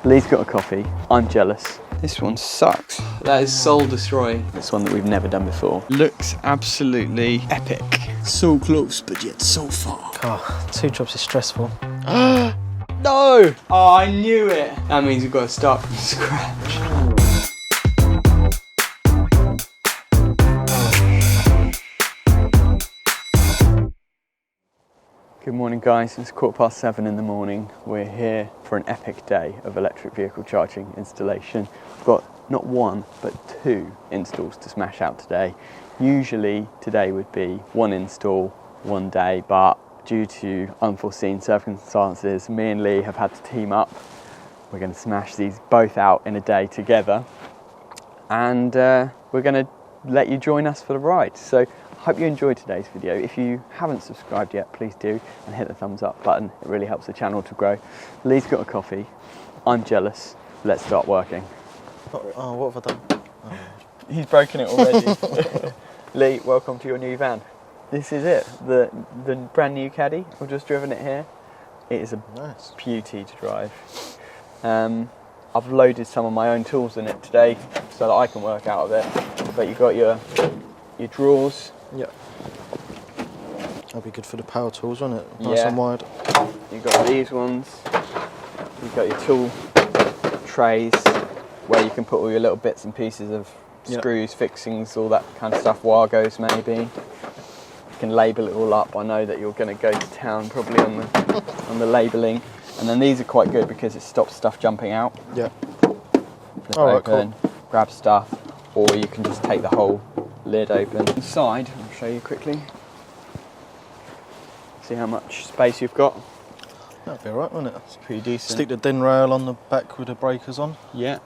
Lee's got a coffee, I'm jealous. This one sucks. That is soul destroying. It's one that we've never done before. Looks absolutely epic. So close, but yet so far. Oh, 2 jobs is stressful. No! Oh, I knew it. That means we've got to start from scratch. Good morning guys, it's 7:15 in the morning. We're here for an epic day of electric vehicle charging installation. We've got not 1 but 2 installs to smash out today. Usually today would be 1 install, 1 day, but due to unforeseen circumstances, me and Lee have had to team up. We're going to smash these both out in a day together, and we're going to let you join us for the ride. So I hope you enjoyed today's video. If you haven't subscribed yet, please do, and hit the thumbs up button. It really helps the channel to grow. Lee's got a coffee, I'm jealous. Let's start working. Oh, what have I done? Oh. He's broken it already. Lee, welcome to your new van. This is it, the brand new Caddy. We've just driven it here. It is a nice beauty to drive. I've loaded some of my own tools in it today so that I can work out of it. But you've got your drawers. Yeah. That'll be good for the power tools, won't it? Yeah. Nice and wide. You've got these ones. You've got your tool trays where you can put all your little bits and pieces of screws, fixings, all that kind of stuff, Wargos maybe. You can label it all up. I know that you're going to go to town probably on the labelling. And then these are quite good because it stops stuff jumping out. Yeah. Flip Alright, open, cool. grab stuff, or you can just take the whole lid open. Inside, I'll show you quickly. See how much space you've got. That'll be alright, won't it? It's pretty decent. Stick the din rail on the back with the breakers on. Yeah.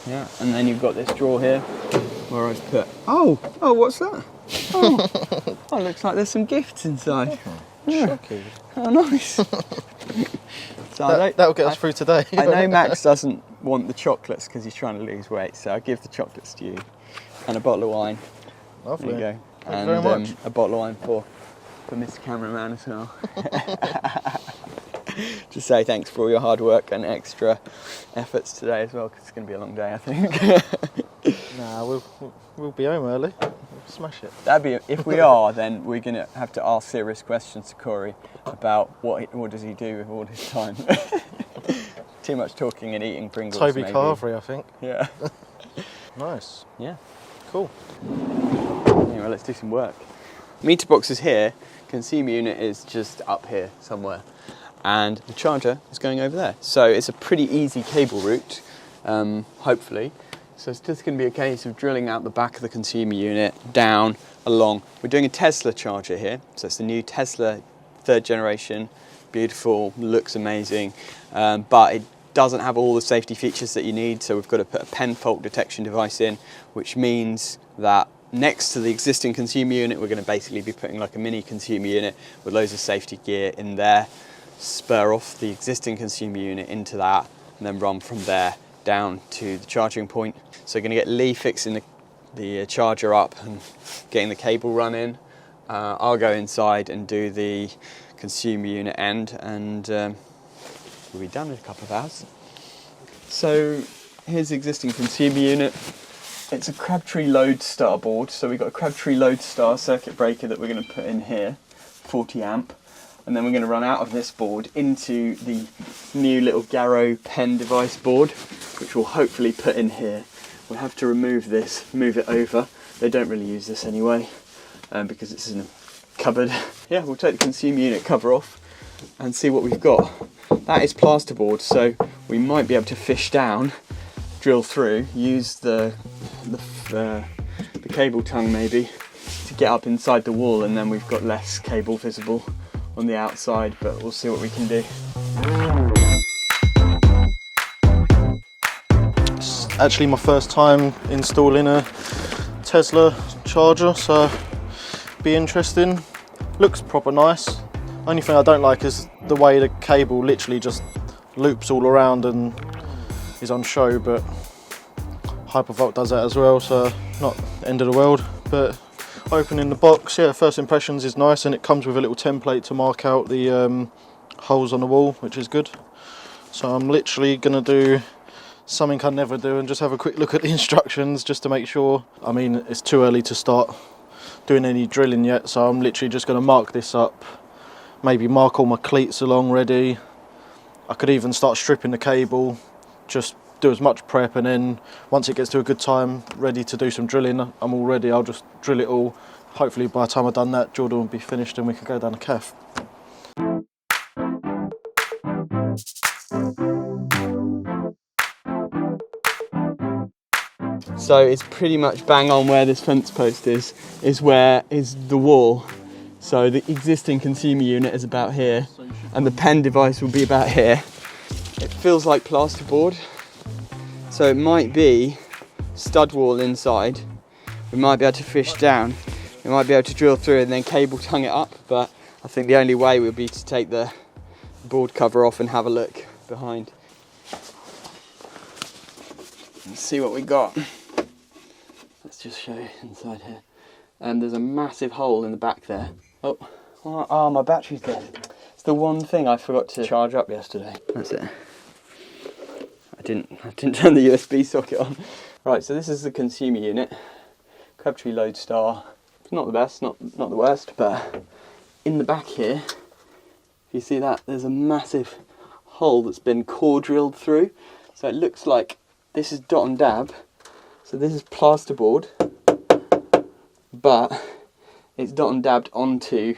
Yeah, and then you've got this drawer here where I've put... Oh, what's that? Oh, looks like there's some gifts inside. Yeah. Shocking. Oh, nice. So That'll get us through today. I know Max doesn't want the chocolates because he's trying to lose weight, so I'll give the chocolates to you. And a bottle of wine. Lovely. There you go. Thank and you very much. A bottle of wine for Mr. Cameraman as well. Just say thanks for all your hard work and extra efforts today as well, because it's going to be a long day, I think. Nah, we'll be home early. We'll smash it. That'd be, if we are, then we're going to have to ask serious questions to Corey about what does he do with all his time. Too much talking and eating Pringles. Toby maybe. Carvery, I think. Yeah. Nice. Yeah. Cool. Anyway, let's do some work. Meter box is here. Consumer unit is just up here somewhere. And the charger is going over there. So it's a pretty easy cable route, hopefully. So it's just going to be a case of drilling out the back of the consumer unit, down, along. We're doing a Tesla charger here. So it's the new Tesla 3rd generation. Beautiful, looks amazing, but it doesn't have all the safety features that you need. So we've got to put a pen fault detection device in, which means that next to the existing consumer unit, we're going to basically be putting like a mini consumer unit with loads of safety gear in there, spur off the existing consumer unit into that, and then run from there down to the charging point. So we're going to get Lee fixing the charger up and getting the cable run in. I'll go inside and do the consumer unit end, and we'll be done in a couple of hours. So here's the existing consumer unit. It's a Crabtree Lodestar board, so we've got a Crabtree Lodestar circuit breaker that we're going to put in here, 40 amp, and then we're going to run out of this board into the new little Garo PEN device board, which we'll hopefully put in here. We'll have to remove this, move it over. They don't really use this anyway, because it's in a cupboard. Yeah, we'll take the consumer unit cover off and see what we've got. That is plasterboard, so we might be able to fish down, drill through, use the cable tongue maybe to get up inside the wall, and then we've got less cable visible on the outside, but we'll see what we can do. It's actually my first time installing a Tesla charger, so be interesting. Looks proper nice. Only thing I don't like is the way the cable literally just loops all around and is on show, but Hypervolt does that as well, so not the end of the world. But opening the box, yeah, first impressions is nice, and it comes with a little template to mark out the holes on the wall, which is good. So I'm literally going to do something I never do and just have a quick look at the instructions just to make sure. I mean, it's too early to start doing any drilling yet, so I'm literally just going to mark this up, maybe mark all my cleats along ready. I could even start stripping the cable, just do as much prep, and then once it gets to a good time, ready to do some drilling, I'm all ready. I'll just drill it all. Hopefully by the time I've done that, Jordan will be finished and we can go down the calf. So it's pretty much bang on where this fence post is where is the wall. So the existing consumer unit is about here, and the pen device will be about here. It feels like plasterboard, so it might be stud wall inside. We might be able to fish down. We might be able to drill through and then cable tongue it up, but I think the only way would be to take the board cover off and have a look behind. Let's see what we got. Let's just show you inside here. And there's a massive hole in the back there. Oh, my battery's dead. It's the one thing I forgot to charge up yesterday. That's it. I didn't turn the USB socket on. Right, so this is the consumer unit. Crabtree Lodestar. Not the best, not the worst, but in the back here, you see that there's a massive hole that's been core drilled through. So it looks like this is dot and dab. So this is plasterboard, but it's dot and dabbed onto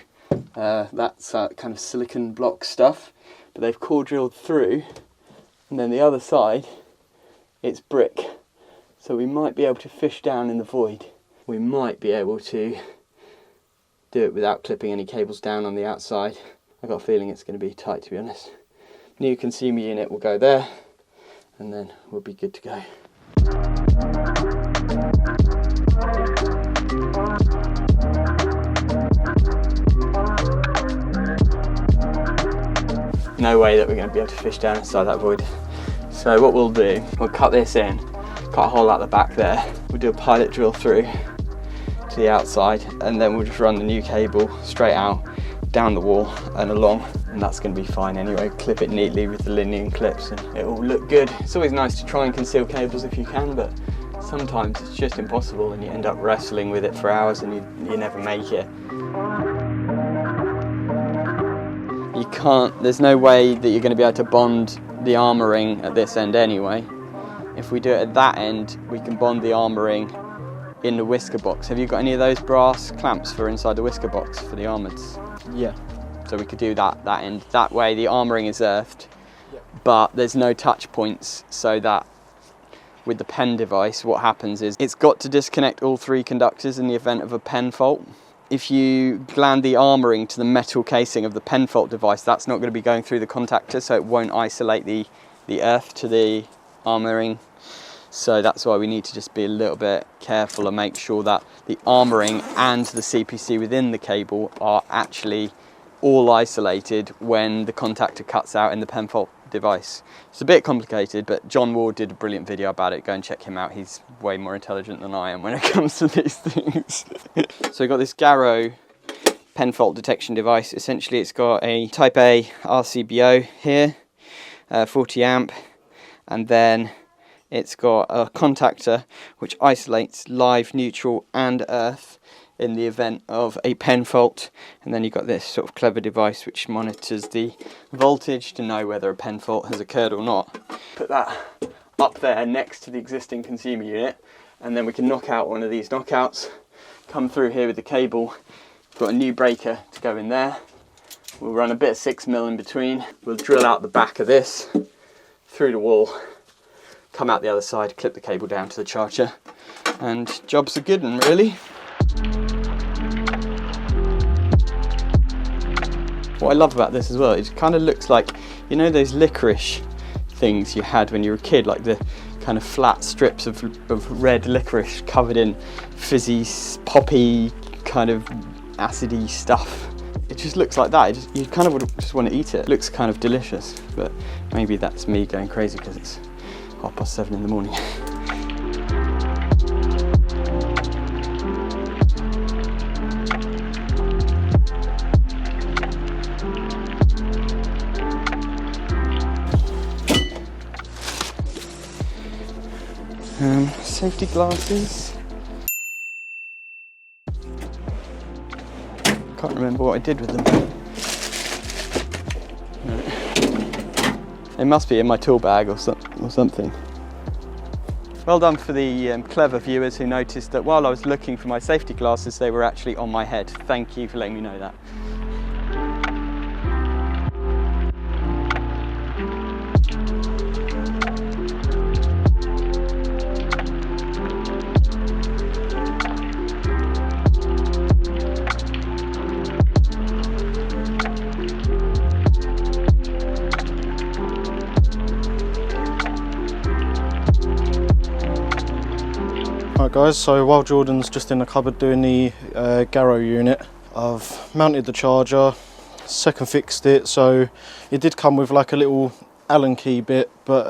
that's kind of silicon block stuff. But they've core drilled through, and then the other side, it's brick. So we might be able to fish down in the void. We might be able to do it without clipping any cables down on the outside. I've got a feeling it's going to be tight, to be honest. New consumer unit will go there, and then we'll be good to go. No way that we're going to be able to fish down inside that void. So what we'll do, we'll cut this in, cut a hole out the back there. We'll do a pilot drill through to the outside, and then we'll just run the new cable straight out, down the wall and along, and that's going to be fine anyway. Clip it neatly with the linear clips and it will look good. It's always nice to try and conceal cables if you can, but sometimes it's just impossible and you end up wrestling with it for hours and you never make it. You can't, there's no way that you're going to be able to bond the armouring at this end anyway. If we do it at that end, we can bond the armouring in the whisker box. Have you got any of those brass clamps for inside the whisker box for the armours? Yeah. So we could do that end. That way the armouring is earthed, but there's no touch points, so that with the pen device, what happens is it's got to disconnect all three conductors in the event of a pen fault. If you gland the armouring to the metal casing of the pen fault device, that's not going to be going through the contactor, so it won't isolate the earth to the armouring. So that's why we need to just be a little bit careful and make sure that the armouring and the CPC within the cable are actually all isolated when the contactor cuts out in the pen fault device. It's a bit complicated, but John Ward did a brilliant video about it. Go and check him out. He's way more intelligent than I am when it comes to these things. So we've got this Garo pen fault detection device. Essentially it's got a type A RCBO here, 40 amp, and then it's got a contactor which isolates live, neutral and earth in the event of a pen fault, and then you've got this sort of clever device which monitors the voltage to know whether a pen fault has occurred or not. Put that up there next to the existing consumer unit, and then we can knock out one of these knockouts, come through here with the cable. We've got a new breaker to go in there. We'll run a bit of 6mm in between. We'll drill out the back of this through the wall, come out the other side, clip the cable down to the charger, and jobs are good and really. What I love about this as well, it kind of looks like, you know those licorice things you had when you were a kid, like the kind of flat strips of red licorice covered in fizzy, poppy, kind of acidy stuff. It just looks like that. You kind of would just want to eat it. It looks kind of delicious, but maybe that's me going crazy because it's 7:30 in the morning. Safety glasses. Can't remember what I did with them. They must be in my tool bag or something. Well done for the clever viewers who noticed that while I was looking for my safety glasses, they were actually on my head. Thank you for letting me know that. Right guys, so while Jordan's just in the cupboard doing the Garo unit, I've mounted the charger, second fixed it, so it did come with like a little Allen key bit, but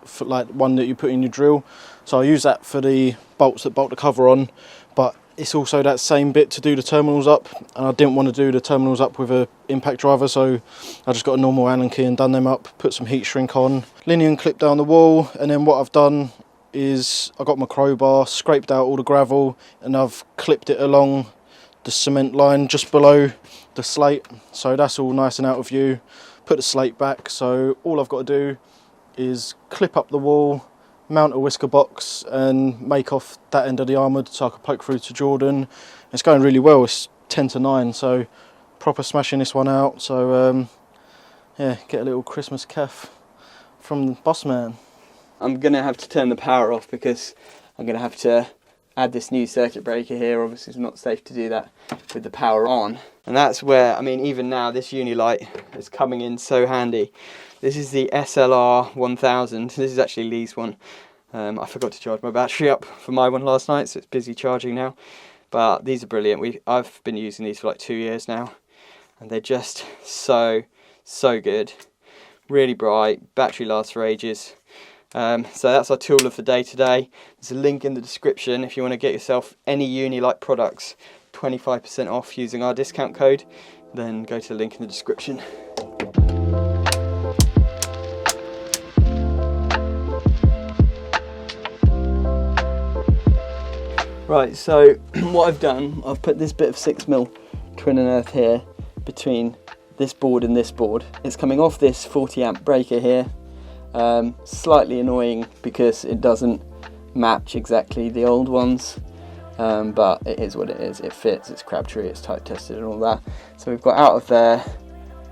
for like one that you put in your drill, so I use that for the bolts that bolt the cover on, but it's also that same bit to do the terminals up, and I didn't want to do the terminals up with a impact driver, so I just got a normal Allen key and done them up, put some heat shrink on, linion clip down the wall, and then what I've done is I got my crowbar, scraped out all the gravel, and I've clipped it along the cement line just below the slate, so that's all nice and out of view. Put the slate back, so all I've got to do is clip up the wall, mount a whisker box and make off that end of the armoured so I can poke through to Jordan. It's going really well, it's 10 to 9, so proper smashing this one out, so yeah, get a little Christmas kef from the boss man. I'm going to have to turn the power off because I'm going to have to add this new circuit breaker here. Obviously it's not safe to do that with the power on. And that's where, I mean, even now this Unilite is coming in so handy. This is the SLR 1000. This is actually Lee's one. I forgot to charge my battery up for my one last night, so it's busy charging now. But these are brilliant. I've been using these for like 2 years now. And they're just so good. Really bright, battery lasts for ages. So that's our tool of the day today. There's a link in the description if you want to get yourself any Unilite products 25% off using our discount code, then go to the link in the description. Right, so what I've done, I've put this bit of 6mm twin and earth here between this board and this board. It's coming off this 40 amp breaker here. Slightly annoying because it doesn't match exactly the old ones, but it is what it is. It fits, it's Crabtree, it's type tested and all that. So we've got out of there,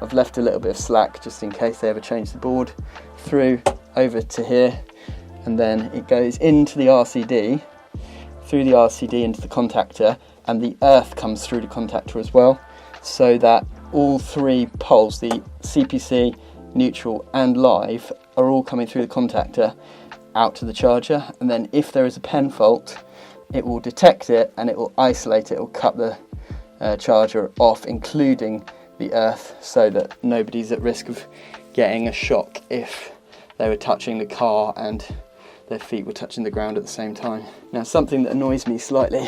I've left a little bit of slack just in case they ever change the board, through over to here, and then it goes into the RCD, through the RCD into the contactor, and the earth comes through the contactor as well, so that all three poles, the CPC, neutral and live, are all coming through the contactor out to the charger, and then if there is a pen fault it will detect it and it will isolate it, it will cut the charger off including the earth, so that nobody's at risk of getting a shock if they were touching the car and their feet were touching the ground at the same time. Now something that annoys me slightly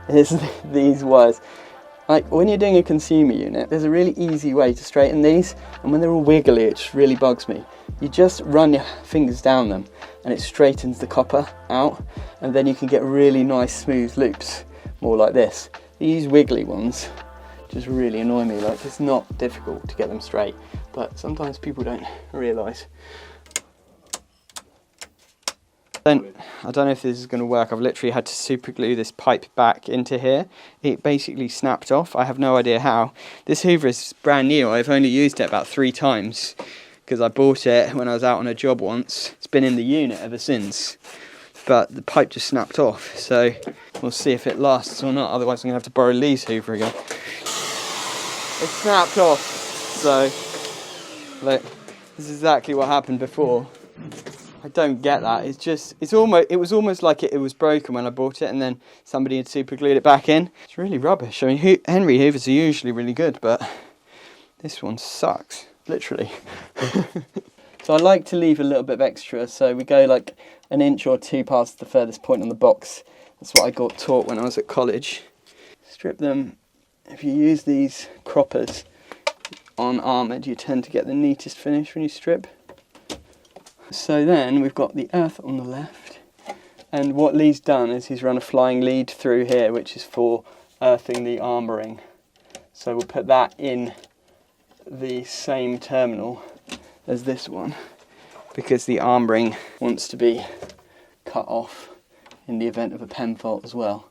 is these wires. Like when you're doing a consumer unit, there's a really easy way to straighten these, and when they're all wiggly it just really bugs me. You just run your fingers down them and it straightens the copper out, and then you can get really nice smooth loops, more like this. These wiggly ones just really annoy me. Like, it's not difficult to get them straight, but sometimes people don't realise. Then, I don't know if this is going to work. I've literally had to super glue this pipe back into here. It basically snapped off. I have no idea how. This hoover is brand new. I've only used it about 3 times because I bought it when I was out on a job once. It's been in the unit ever since, but the pipe just snapped off. So we'll see if it lasts or not. Otherwise I'm going to have to borrow Lee's hoover again. It snapped off. So look, this is exactly what happened before. I don't get that. It was almost like it was broken when I bought it, and then somebody had super glued it back in. It's really rubbish. I mean, Henry hoovers are usually really good, but this one sucks, literally. So I like to leave a little bit of extra, so we go like 1 inch or 2 past the furthest point on the box. That's what I got taught when I was at college. Strip them. If you use these croppers on armoured, you tend to get the neatest finish when you strip. So then we've got the earth on the left, And what Lee's done is he's run a flying lead through here, which is for earthing the armouring. So we'll put that in the same terminal as this one, because the armouring wants to be cut off in the event of a pen fault as well.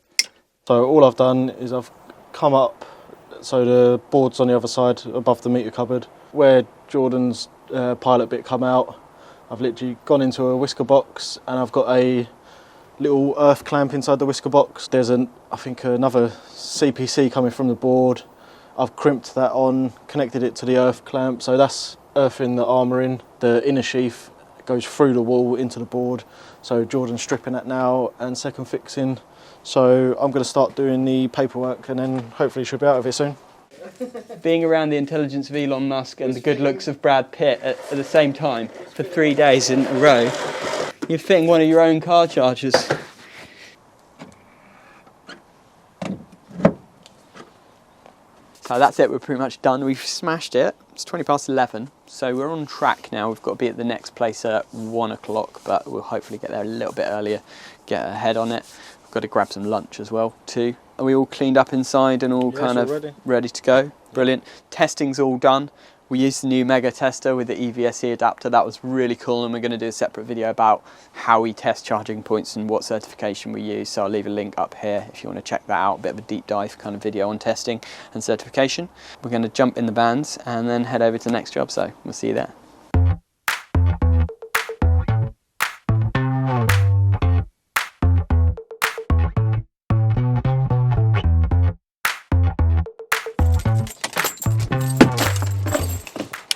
So all I've done is I've come up, so the board's on the other side above the meter cupboard. Where Jordan's pilot bit come out, I've literally gone into a whisker box and I've got a little earth clamp inside the whisker box. There's I think another CPC coming from the board. I've crimped that on, connected it to the earth clamp, so that's earthing the armouring. The inner sheath goes through the wall into the board, so Jordan's stripping that now and second fixing. So I'm going to start doing the paperwork and then hopefully should be out of here soon. Being around the intelligence of Elon Musk and the good looks of Brad Pitt at the same time for 3 days in a row, you're fitting one of your own car chargers. So that's it, we're pretty much done. We've smashed it. It's 11:20, so we're on track now. We've got to be at the next place at 1 o'clock, but we'll hopefully get there a little bit earlier, get ahead on it. We've got to grab some lunch as well too. Are we all cleaned up inside and all kind of ready to go? Brilliant. Testing's all done. We used the new Mega tester with the EVSE adapter. That was really cool, and we're going to do a separate video about how we test charging points and what certification we use. So I'll leave a link up here if you want to check that out. A bit of a deep dive kind of video on testing and certification. We're going to jump in the vans and then head over to the next job. So we'll see you there.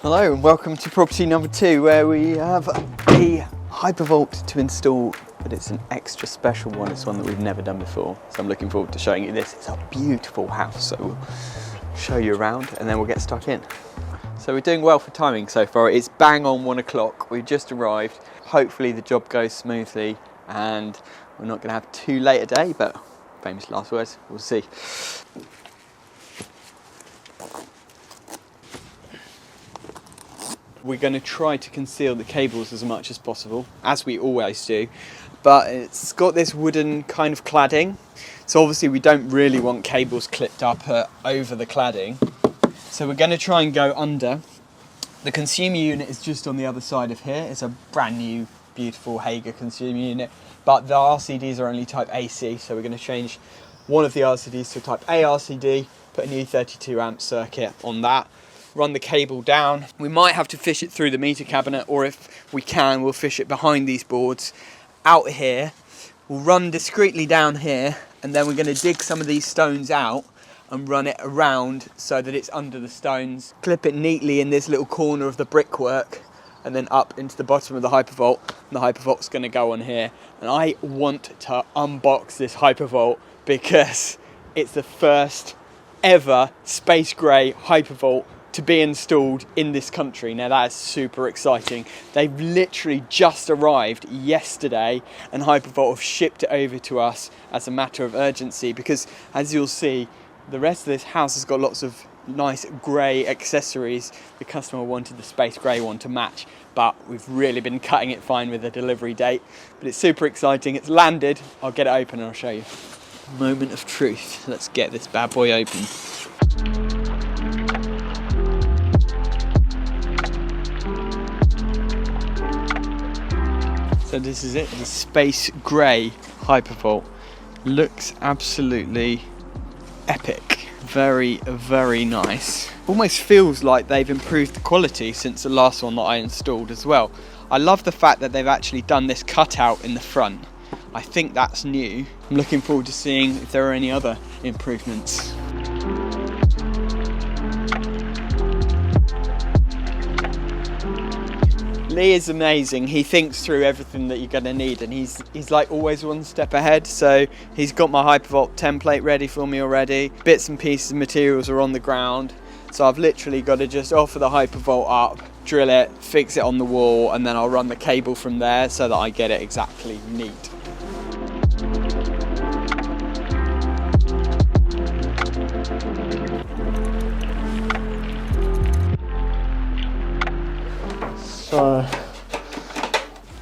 Hello and welcome to property number 2, where we have a Hypervolt to install, but it's an extra special one. It's one that we've never done before, so I'm looking forward to showing you this. It's a beautiful house, so we'll show you around and then we'll get stuck in. So we're doing well for timing so far. It's bang on 1 o'clock. We've just arrived. Hopefully the job goes smoothly and we're not going to have too late a day, but famous last words, we'll see. We're going to try to conceal the cables as much as possible, as we always do, but it's got this wooden kind of cladding, so obviously we don't really want cables clipped up over the cladding, so we're going to try and go under. The consumer unit is just on the other side of here. It's a brand new, beautiful Hager consumer unit, but the RCDs are only type AC, so we're going to change one of the RCDs to type A RCD, put a new 32 amp circuit on that, run the cable down. We might have to fish it through the meter cabinet, or if we can, we'll fish it behind these boards out here. We'll run discreetly down here, and then we're going to dig some of these stones out and run it around so that it's under the stones. Clip it neatly in this little corner of the brickwork and then up into the bottom of the Hypervolt. And the Hypervolt's going to go on here. And I want to unbox this Hypervolt because it's the first ever space grey Hypervolt to be installed in this country. Now that is super exciting. They've literally just arrived yesterday and Hypervolt have shipped it over to us as a matter of urgency, because as you'll see, the rest of this house has got lots of nice grey accessories. The customer wanted the space grey one to match, but we've really been cutting it fine with the delivery date. But it's super exciting. It's landed. I'll get it open and I'll show you. Moment of truth. Let's get this bad boy open. So this is it, the space grey Hypervolt. Looks absolutely epic. Very, very nice. Almost feels like they've improved the quality since the last one that I installed as well. I love the fact that they've actually done this cutout in the front. I think that's new. I'm looking forward to seeing if there are any other improvements. Lee is amazing. He thinks through everything that you're going to need, and he's like always one step ahead. So he's got my Hypervolt template ready for me already. Bits and pieces of materials are on the ground, so I've literally got to just offer the Hypervolt up, drill it, fix it on the wall, and then I'll run the cable from there so that I get it exactly neat. So,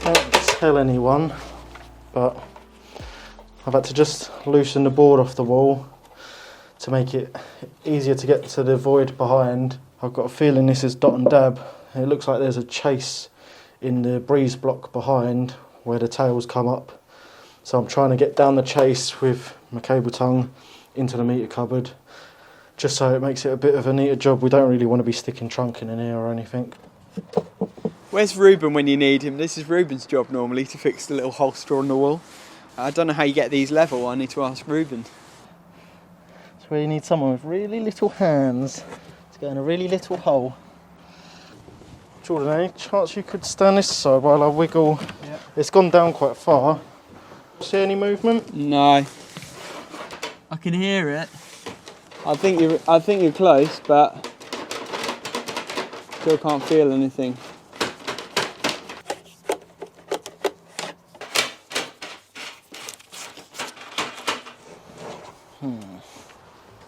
don't tell anyone, but I've had to just loosen the board off the wall to make it easier to get to the void behind. I've got a feeling this is dot and dab. It looks like there's a chase in the breeze block behind where the tails come up. So I'm trying to get down the chase with my cable tongue into the meter cupboard, just so it makes it a bit of a neater job. We don't really want to be sticking trunking in here or anything. Where's Ruben when you need him? This is Ruben's job normally, to fix the little holster on the wall. I don't know how you get these level. I need to ask Ruben. It's where you need someone with really little hands to go in a really little hole. Jordan, any chance you could stand this side while I wiggle? Yeah. It's gone down quite far. See any movement? No. I can hear it. I think you're close, but still can't feel anything.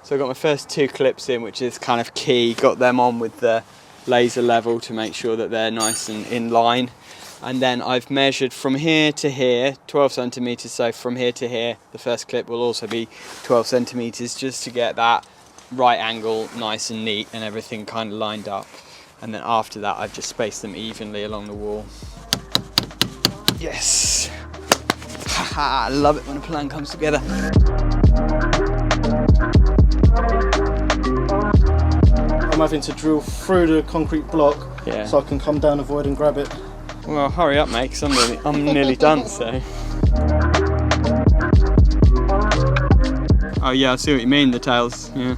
So I got my first 2 clips in, which is kind of key. Got them on with the laser level to make sure that they're nice and in line. And then I've measured from here to here, 12 centimetres, so from here to here, the first clip will also be 12 centimetres, just to get that right angle nice and neat and everything kind of lined up. And then after that, I've just spaced them evenly along the wall. Yes! Haha, I love it when a plan comes together. I'm having to drill through the concrete block so I can come down the void and grab it. Well, hurry up, mate, because I'm nearly done, so. Oh yeah, I see what you mean, the tails, yeah.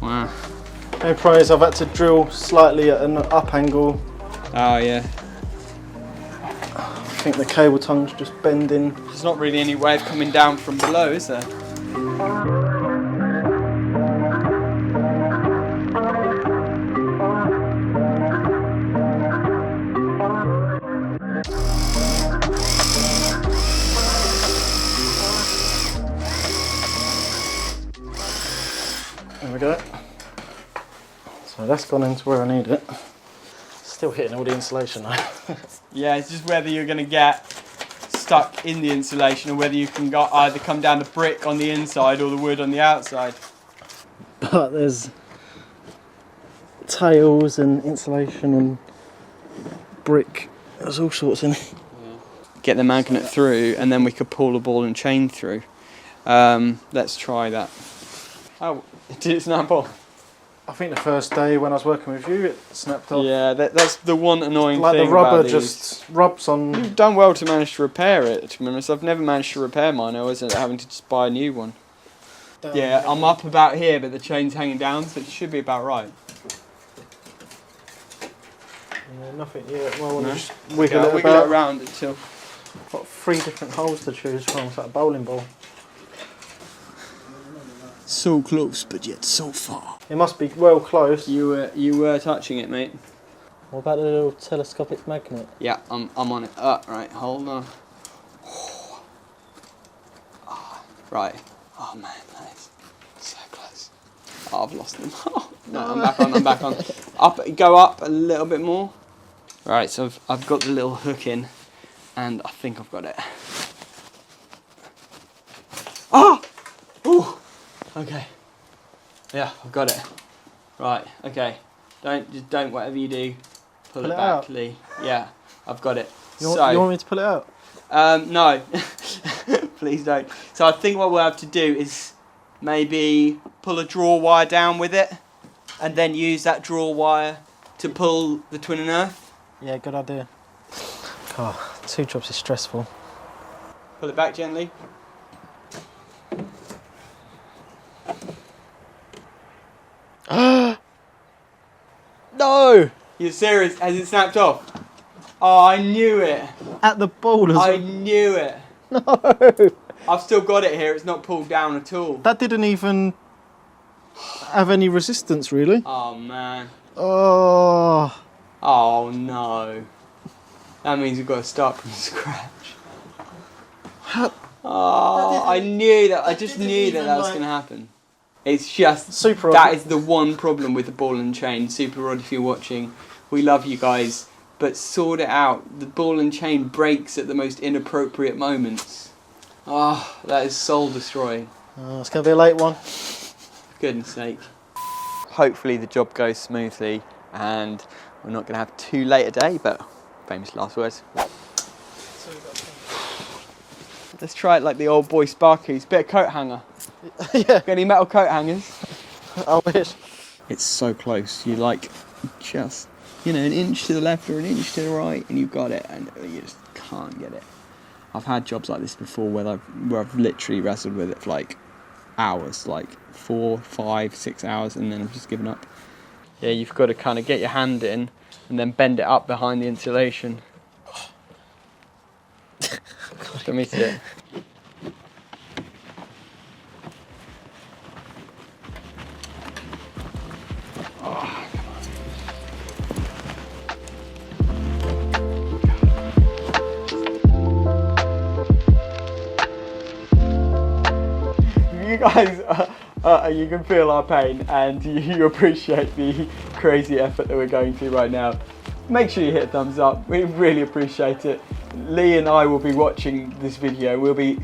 Wow. No prize, I've had to drill slightly at an up angle. Oh yeah. I think the cable tongue's just bending. There's not really any way of coming down from below, is there? There we go. So that's gone into where I need it. Still hitting all the insulation though. Yeah, it's just whether you're going to get stuck in the insulation or whether you can either come down the brick on the inside or the wood on the outside. But there's tails and insulation and brick. There's all sorts in it. Yeah. Get the magnet through and then we could pull the ball and chain through. Let's try that. Oh, did it snap off? I think the first day when I was working with you, it snapped off. Yeah, that's the one annoying like thing. Like the rubber about just rubs on. You've done well to manage to repair it, to be honest. I've never managed to repair mine. I always ended up having to just buy a new one. Yeah, I'm up about here, but the chain's hanging down, so it should be about right. Yeah, nothing yet. Well, I want to just wiggle it around until. I've got 3 different holes to choose from. It's like a bowling ball. So close, but yet so far. It must be well close. You were touching it, mate. What about the little telescopic magnet? Yeah, I'm on it. Right, hold on. Right. Oh man, that is so close. Oh, I've lost them. No, I'm back on. Go up a little bit more. Right, so I've got the little hook in, and I think I've got it. Oh! Ooh! Okay. Yeah, I've got it. Right, okay. Don't whatever you do, pull it back, out. Lee. Yeah, I've got it. You want me to pull it out? No. Please don't. So I think what we'll have to do is maybe pull a draw wire down with it and then use that draw wire to pull the twin and earth. Yeah, good idea. Oh, 2 jobs is stressful. Pull it back gently. No! You're serious? Has it snapped off? Oh, I knew it. At the ball as well. I knew it. No! I've still got it here. It's not pulled down at all. That didn't even have any resistance, really. Oh, man. Oh. Oh, no. That means we've got to start from scratch. Oh, I knew that. I just knew that was going to happen. It's just Super that Rod. is the one problem with the ball and chain. Super Rod, if you're watching, we love you guys, but sort it out. The ball and chain breaks at the most inappropriate moments. Oh, that is soul destroying. It's going to be a late one. For goodness sake. Hopefully the job goes smoothly and we're not going to have too late a day, but famous last words. Let's try it like the old boy Sparkies. Bit of coat hanger. Yeah. Got any metal coat hangers? I wish. It's so close. You like just, you know, an inch to the left or an inch to the right and you've got it and you just can't get it. I've had jobs like this before where I've literally wrestled with it for like hours, like 4, 5, 6 hours, and then I've just given up. Yeah, you've got to kind of get your hand in and then bend it up behind the insulation. Let me see it. Oh, you guys, you can feel our pain and you appreciate the crazy effort that we're going through right now. Make sure you hit a thumbs up. We really appreciate it. Lee and I will be watching this video. We'll be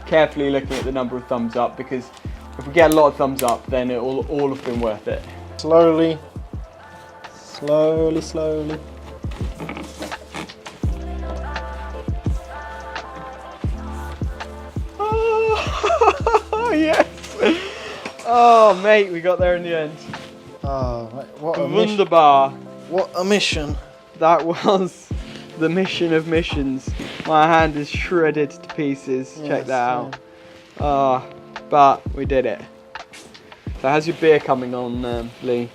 carefully looking at the number of thumbs up because if we get a lot of thumbs up, then it will all have been worth it. Slowly. Slowly, slowly. Oh, yes! Oh, mate, we got there in the end. Oh, mate, what a mission. Wunderbar. What a mission. That was the mission of missions. My hand is shredded to pieces. Yes, Check that out. But we did it. So how's your beer coming on, Lee?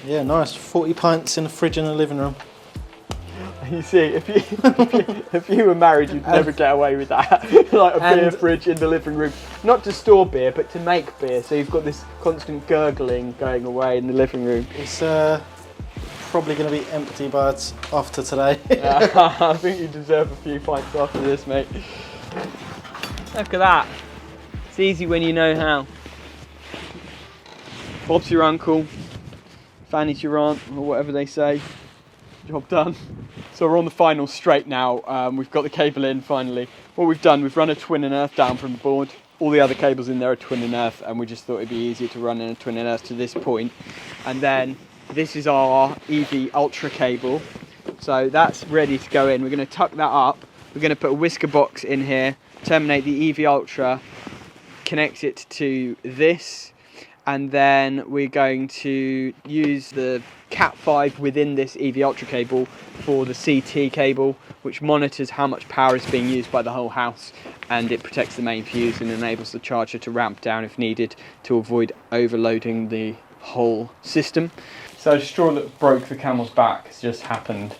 Yeah, nice. 40 pints in the fridge in the living room. You see, if you were married, you'd never get away with that. Like a beer fridge in the living room. Not to store beer, but to make beer. So you've got this constant gurgling going away in the living room. It's probably going to be empty after today. I think you deserve a few pints after this, mate. Look at that. It's easy when you know how. Bob's your uncle, Fanny's your aunt, or whatever they say. Job done. So we're on the final straight now. We've got the cable in finally. What we've done, we've run a twin and earth down from the board. All the other cables in there are twin and earth, and we just thought it'd be easier to run in a twin and earth to this point. And then this is our EV Ultra cable. So that's ready to go in. We're going to tuck that up. We're going to put a whisker box in here, terminate the EV Ultra, connect it to this, and then we're going to use the Cat 5 within this EV Ultra cable for the CT cable, which monitors how much power is being used by the whole house, and it protects the main fuse and enables the charger to ramp down if needed to avoid overloading the whole system. So a straw that broke the camel's back has just happened.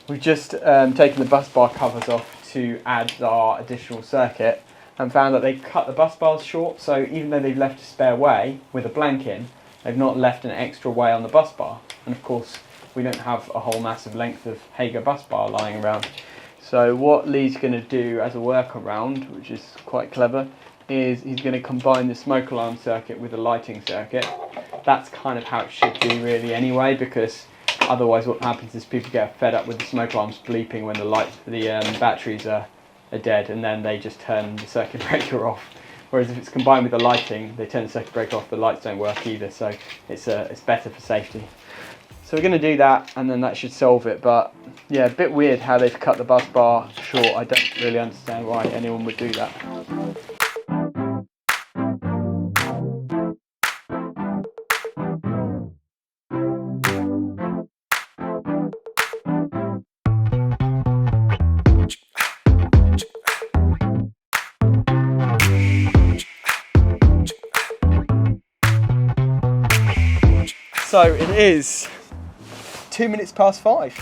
We've just taken the bus bar covers off to add our additional circuit and found that they cut the bus bars short, so even though they've left a spare way with a blank in, they've not left an extra way on the bus bar. And of course, we don't have a whole massive length of Hager bus bar lying around. So what Lee's going to do as a workaround, which is quite clever, is he's going to combine the smoke alarm circuit with the lighting circuit. That's kind of how it should be really anyway, because otherwise what happens is people get fed up with the smoke alarms bleeping when the batteries are dead, and then they just turn the circuit breaker off. Whereas if it's combined with the lighting, they turn the circuit breaker off, the lights don't work either, so it's better for safety. So we're going to do that, and then that should solve it. But yeah, a bit weird how they've cut the bus bar short. I don't really understand why anyone would do that. So it is 2 minutes past 5.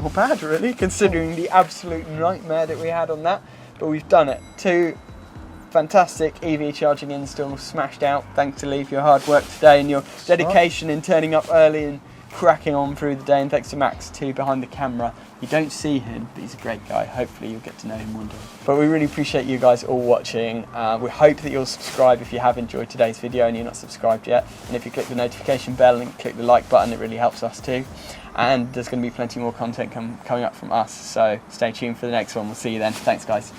Not bad really, considering the absolute nightmare that we had on that, but we've done it. 2 fantastic EV charging installs smashed out, thanks to Lee for your hard work today and your dedication in turning up early and cracking on through the day, and thanks to Max too behind the camera. You don't see him, but he's a great guy. Hopefully you'll get to know him one day. But we really appreciate you guys all watching. We hope that you'll subscribe if you have enjoyed today's video and you're not subscribed yet. And if you click the notification bell and click the like button, it really helps us too. And there's going to be plenty more content coming up from us. So stay tuned for the next one. We'll see you then. Thanks guys.